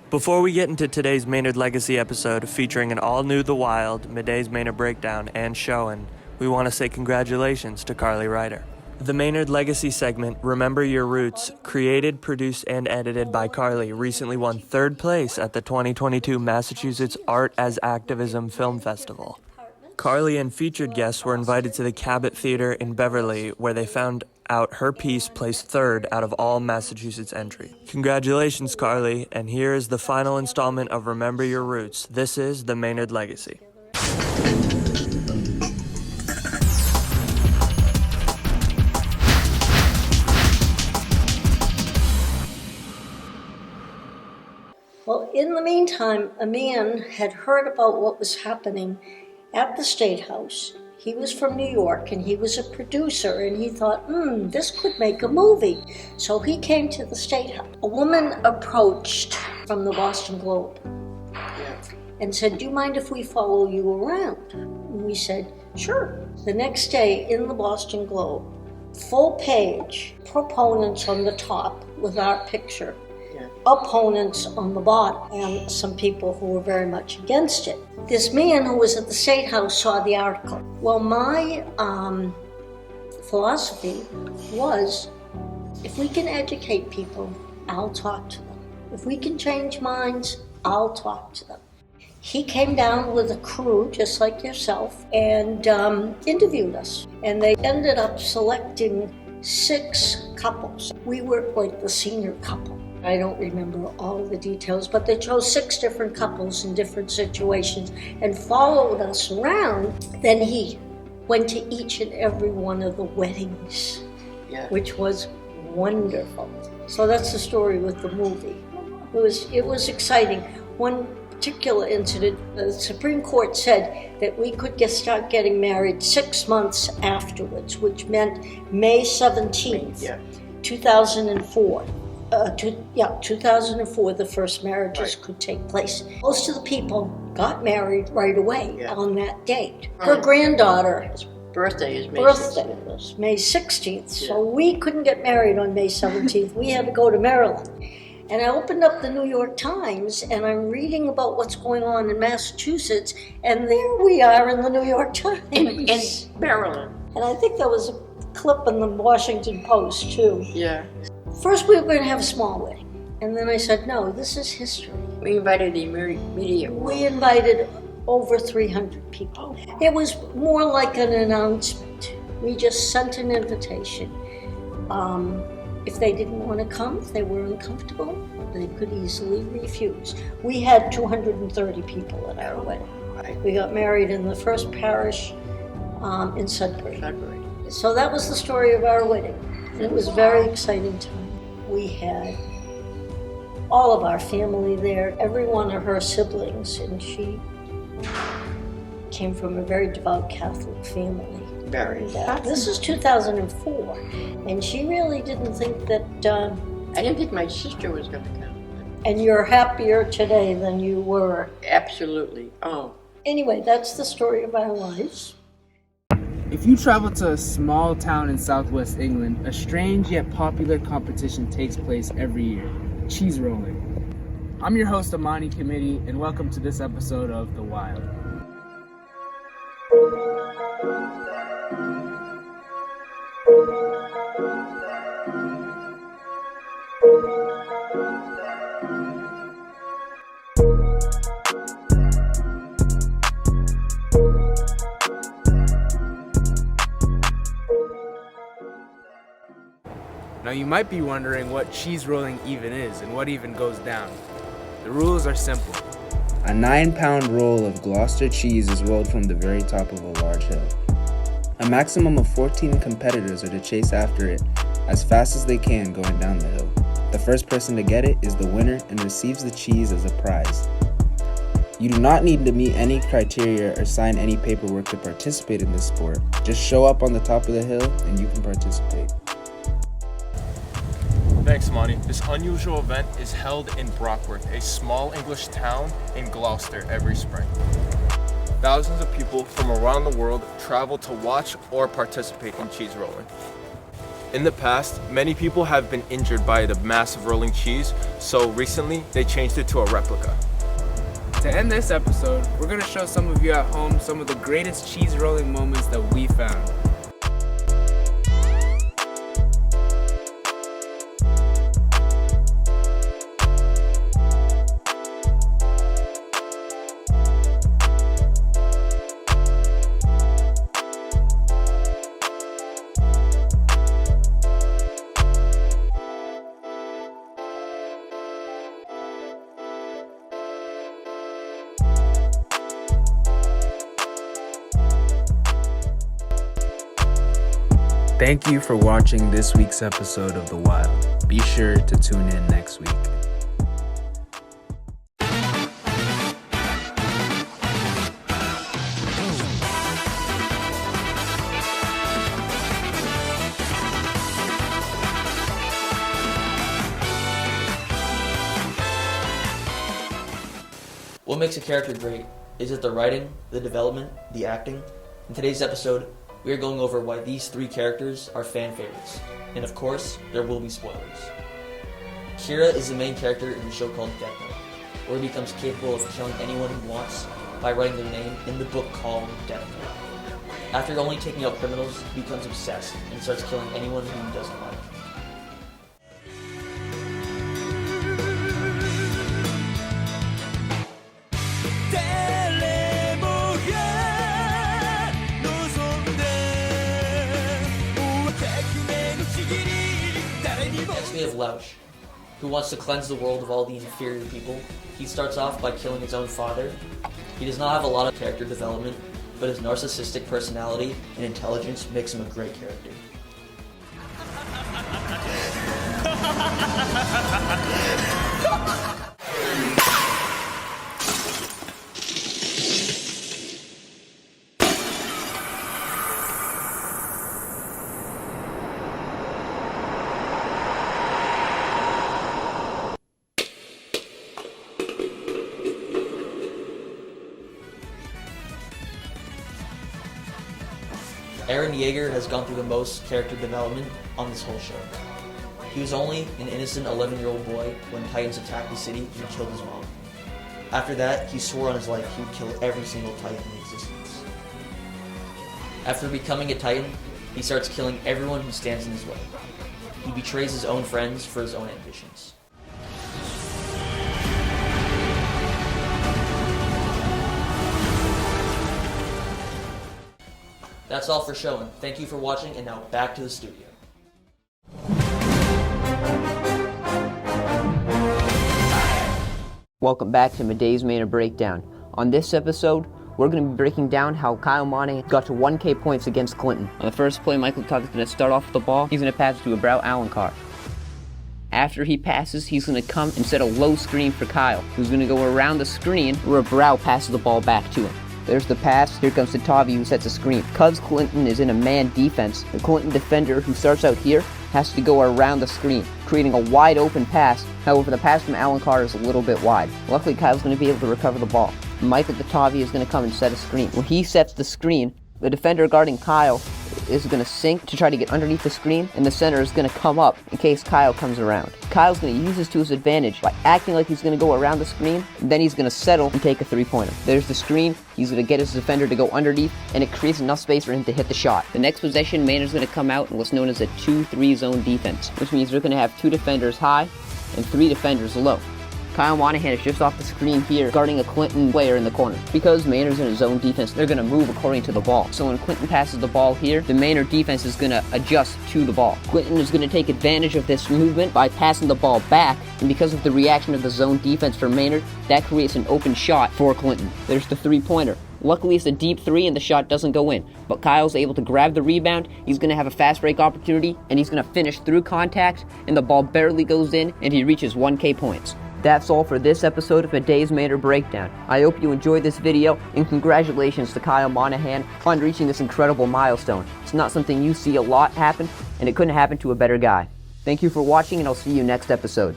Before we get into today's Maynard Legacy episode featuring an all-new The Wild, Miday's Maynard Breakdown, and Showin', we want to say congratulations to Carly Ryder. The Maynard Legacy segment, Remember Your Roots, created, produced, and edited by Carly, recently won third place at the 2022 Massachusetts Art as Activism Film Festival. Carly and featured guests were invited to the Cabot Theater in Beverly, where they found out her piece placed third out of all Massachusetts entries. Congratulations, Carly, and here is the final installment of Remember Your Roots. This is the Maynard Legacy. Well, in the meantime, a man had heard about what was happening at the State House. He was from New York and he was a producer, and he thought, this could make a movie. So he came to the State House. A woman approached from the Boston Globe and said, do you mind if we follow you around? And we said, sure. The next day in the Boston Globe, full page, proponents on the top with our picture, opponents on the bottom, and some people who were very much against it. This man who was at the State House saw the article. Well, my philosophy was, if we can educate people, I'll talk to them. If we can change minds, I'll talk to them. He came down with a crew, just like yourself, and interviewed us. And they ended up selecting 6 couples. We were like the senior couple. I don't remember all of the details, but they chose 6 different couples in different situations and followed us around. Then he went to each and every one of the weddings, which was wonderful. So that's the story with the movie. It was exciting. One particular incident, the Supreme Court said that we could start getting married 6 months afterwards, which meant May 17th, 2004. 2004, the first marriages could take place. Most of the people got married right away on that date. Her granddaughter's birthday is May 16th, so we couldn't get married on May 17th. We had to go to Maryland. And I opened up the New York Times, and I'm reading about what's going on in Massachusetts, and there we are in the New York Times. In Maryland. And I think there was a clip in the Washington Post, too. Yeah. First, we were going to have a small wedding, and then I said, no, this is history. We invited the media. We invited over 300 people. It was more like an announcement. We just sent an invitation. If they didn't want to come, if they were uncomfortable, they could easily refuse. We had 230 people at our wedding. We got married in the first parish in Sudbury. So that was the story of our wedding. And it was a very exciting time. We had all of our family there, every one of her siblings, and she came from a very devout Catholic family. This is 2004, and she really didn't think that... I didn't think my sister was going to come. And you're happier today than you were. Absolutely. Oh. Anyway, that's the story of our lives. If you travel to a small town in southwest England, a strange yet popular competition takes place every year, cheese rolling. I'm your host, Amani Committee, and welcome to this episode of The Wild. Now you might be wondering what cheese rolling even is and what even goes down. The rules are simple. A 9-pound roll of Gloucester cheese is rolled from the very top of a large hill. A maximum of 14 competitors are to chase after it as fast as they can going down the hill. The first person to get it is the winner and receives the cheese as a prize. You do not need to meet any criteria or sign any paperwork to participate in this sport. Just show up on the top of the hill and you can participate. Thanks, Monty. This unusual event is held in Brockworth, a small English town in Gloucester, every spring. Thousands of people from around the world travel to watch or participate in cheese rolling. In the past, many people have been injured by the massive rolling cheese, so recently they changed it to a replica. To end this episode, we're going to show some of you at home some of the greatest cheese rolling moments that we found. Thank you for watching this week's episode of The Wild. Be sure to tune in next week. What makes a character great? Is it the writing, the development, the acting? In today's episode, we are going over why these three characters are fan favorites. And of course, there will be spoilers. Kira is the main character in the show called Death Note, where he becomes capable of killing anyone he wants by writing their name in the book called Death Note. After only taking out criminals, he becomes obsessed and starts killing anyone whom he doesn't like. Next we have Lausch, who wants to cleanse the world of all the inferior people. He starts off by killing his own father. He does not have a lot of character development, but his narcissistic personality and intelligence makes him a great character. Eren Yeager has gone through the most character development on this whole show. He was only an innocent 11-year-old boy when Titans attacked the city and killed his mom. After that, he swore on his life he would kill every single Titan in existence. After becoming a Titan, he starts killing everyone who stands in his way. He betrays his own friends for his own ambitions. That's all for showing. Thank you for watching, and now back to the studio. Welcome back to Miday's Maynard Breakdown. On this episode, we're going to be breaking down how Kyle Monahan got to 1K points against Clinton. On the first play, Michael Tuck is going to start off with the ball. He's going to pass it to a Brow Alencar. After he passes, he's going to come and set a low screen for Kyle, who's going to go around the screen where Brow passes the ball back to him. There's the pass. Here comes Satavi, who sets a screen. Because Clinton is in a man defense, the Clinton defender who starts out here has to go around the screen, creating a wide open pass. However, the pass from Alencar is a little bit wide. Luckily, Kyle's going to be able to recover the ball. Michael Satavi is going to come and set a screen. When he sets the screen, the defender guarding Kyle is going to sink to try to get underneath the screen, and the center is going to come up in case Kyle comes around. Kyle's going to use this to his advantage by acting like he's going to go around the screen, and then he's going to settle and take a three-pointer. There's the screen. He's going to get his defender to go underneath, and it creates enough space for him to hit the shot. The next possession, Maynard's going to come out in what's known as a 2-3 zone defense, which means they're going to have 2 defenders high and 3 defenders low. Kyle Monahan is just off the screen here, guarding a Clinton player in the corner. Because Maynard's in a zone defense, they're going to move according to the ball. So when Clinton passes the ball here, the Maynard defense is going to adjust to the ball. Clinton is going to take advantage of this movement by passing the ball back, and because of the reaction of the zone defense for Maynard, that creates an open shot for Clinton. There's the three-pointer. Luckily, it's a deep three and the shot doesn't go in. But Kyle's able to grab the rebound, he's going to have a fast break opportunity, and he's going to finish through contact, and the ball barely goes in, and he reaches 1K points. That's all for this episode of Miday's Maynard Breakdown. I hope you enjoyed this video, and congratulations to Kyle Monahan on reaching this incredible milestone. It's not something you see a lot happen, and it couldn't happen to a better guy. Thank you for watching, and I'll see you next episode.